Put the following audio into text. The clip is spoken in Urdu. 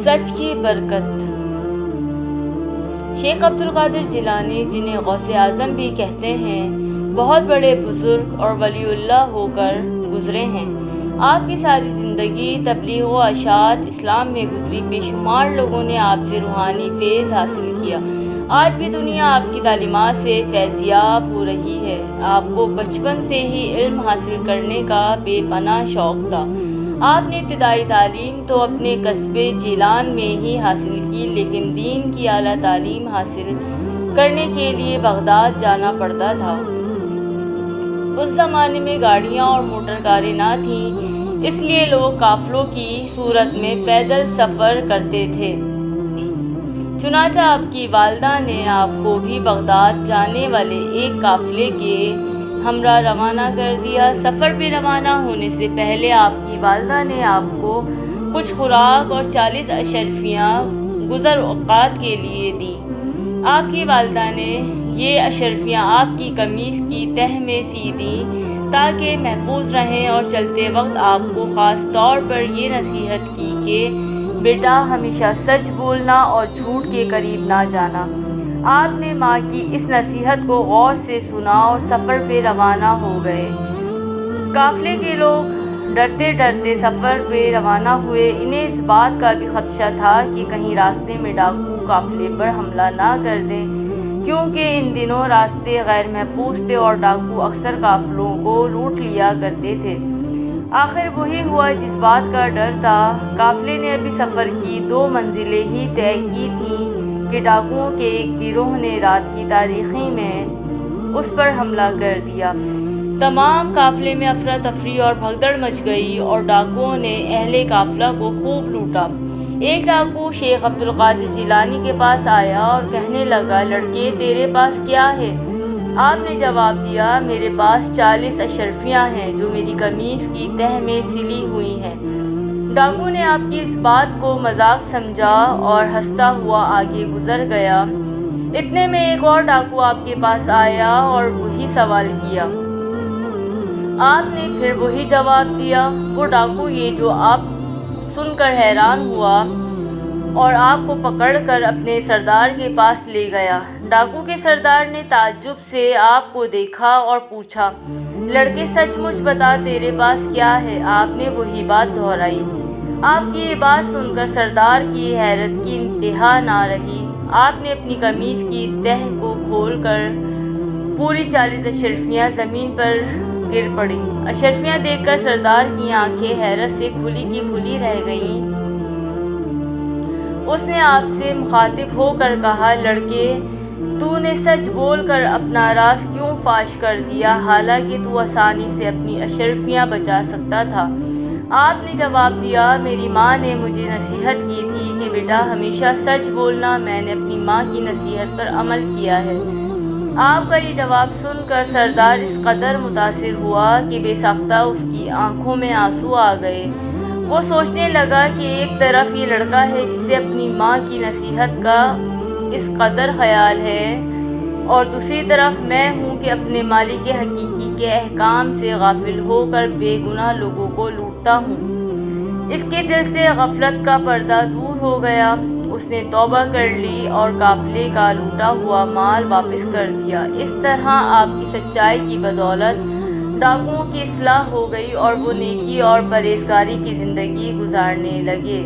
سچ کی برکت۔ شیخ عبدالقادر جیلانی، جنہیں غوث اعظم بھی کہتے ہیں، بہت بڑے بزرگ اور ولی اللہ ہو کر گزرے ہیں۔ آپ کی ساری زندگی تبلیغ و اشاعت اسلام میں گزری۔ بے شمار لوگوں نے آپ سے روحانی فیض حاصل کیا۔ آج بھی دنیا آپ کی تعلیمات سے فیضیاب ہو رہی ہے۔ آپ کو بچپن سے ہی علم حاصل کرنے کا بے پناہ شوق تھا۔ آپ نے ابتدائی تعلیم تو اپنے قصبے جیلان میں ہی حاصل کی، لیکن دین کی اعلیٰ تعلیم حاصل کرنے کے لیے بغداد جانا پڑتا تھا۔ اس زمانے میں گاڑیاں اور موٹر کاریں نہ تھیں، اس لیے لوگ قافلوں کی صورت میں پیدل سفر کرتے تھے۔ چنانچہ آپ کی والدہ نے آپ کو بھی بغداد جانے والے ایک قافلے کے ہمراہ روانہ کر دیا۔ سفر پہ روانہ ہونے سے پہلے آپ کی والدہ نے آپ کو کچھ خوراک اور 40 اشرفیاں گزر اوقات کے لیے دیں۔ آپ کی والدہ نے یہ اشرفیاں آپ کی قمیص کی تہہ میں سی دیں تاکہ محفوظ رہیں، اور چلتے وقت آپ کو خاص طور پر یہ نصیحت کی کہ بیٹا ہمیشہ سچ بولنا اور جھوٹ کے قریب نہ جانا۔ آپ نے ماں کی اس نصیحت کو غور سے سنا اور سفر پہ روانہ ہو گئے۔ قافلے کے لوگ ڈرتے ڈرتے سفر پہ روانہ ہوئے۔ انہیں اس بات کا بھی خدشہ تھا کہ کہیں راستے میں ڈاکو قافلے پر حملہ نہ کر دیں، کیونکہ ان دنوں راستے غیر محفوظ تھے اور ڈاکو اکثر قافلوں کو لوٹ لیا کرتے تھے۔ آخر وہی ہوا جس بات کا ڈر تھا۔ قافلے نے ابھی سفر کی 2 منزلیں ہی طے کی تھیں کہ ڈاکوؤں کے ایک گروہ نے رات کی تاریکی میں اس پر حملہ کر دیا۔ تمام قافلے میں افراتفری اور بھگدڑ مچ گئی اور ڈاکوؤں نے اہل قافلہ کو خوب لوٹا۔ ایک ڈاکو شیخ عبدالقادر جیلانی کے پاس آیا اور کہنے لگا، لڑکے تیرے پاس کیا ہے؟ آپ نے جواب دیا، میرے پاس 40 اشرفیاں ہیں جو میری قمیص کی تہہ میں سلی ہوئی ہیں۔ ڈاکو نے آپ کی اس بات کو مذاق سمجھا اور ہنستا ہوا آگے گزر گیا۔ اتنے میں ایک اور ڈاکو آپ کے پاس آیا اور وہی سوال کیا۔ آپ نے پھر وہی جواب دیا۔ وہ ڈاکو یہ جو آپ سن کر حیران ہوا اور آپ کو پکڑ کر اپنے سردار کے پاس لے گیا۔ ڈاکو کے سردار نے تعجب سے آپ کو دیکھا اور پوچھا، لڑکے سچ مچ بتا تیرے پاس کیا ہے؟ آپ نے وہی بات دہرائی۔ آپ کی یہ بات سن کر سردار کی حیرت کی انتہا نہ رہی۔ آپ نے اپنی قمیص کی تہہ کو کھول کر پوری 40 اشرفیاں زمین پر گر پڑیں۔ اشرفیاں دیکھ کر سردار کی آنکھیں حیرت سے کھلی کی کھلی رہ گئیں۔ اس نے آپ سے مخاطب ہو کر کہا، لڑکے تو نے سچ بول کر اپنا راز کیوں فاش کر دیا، حالانکہ تو آسانی سے اپنی اشرفیاں بچا سکتا تھا؟ آپ نے جواب دیا، میری ماں نے مجھے نصیحت کی تھی کہ بیٹا ہمیشہ سچ بولنا۔ میں نے اپنی ماں کی نصیحت پر عمل کیا ہے۔ آپ کا یہ جواب سن کر سردار اس قدر متاثر ہوا کہ بے ساختہ اس کی آنکھوں میں آنسو آ گئے۔ وہ سوچنے لگا کہ ایک طرف یہ لڑکا ہے جسے اپنی ماں کی نصیحت کا اس قدر خیال ہے، اور دوسری طرف میں ہوں کہ اپنے مالک حقیقی کے احکام سے غافل ہو کر بے گناہ لوگوں کو لوٹتا ہوں۔ اس کے دل سے غفلت کا پردہ دور ہو گیا۔ اس نے توبہ کر لی اور قافلے کا لوٹا ہوا مال واپس کر دیا۔ اس طرح آپ کی سچائی کی بدولت ڈاکوؤں کی اصلاح ہو گئی اور وہ نیکی اور پرہیزگاری کی زندگی گزارنے لگے۔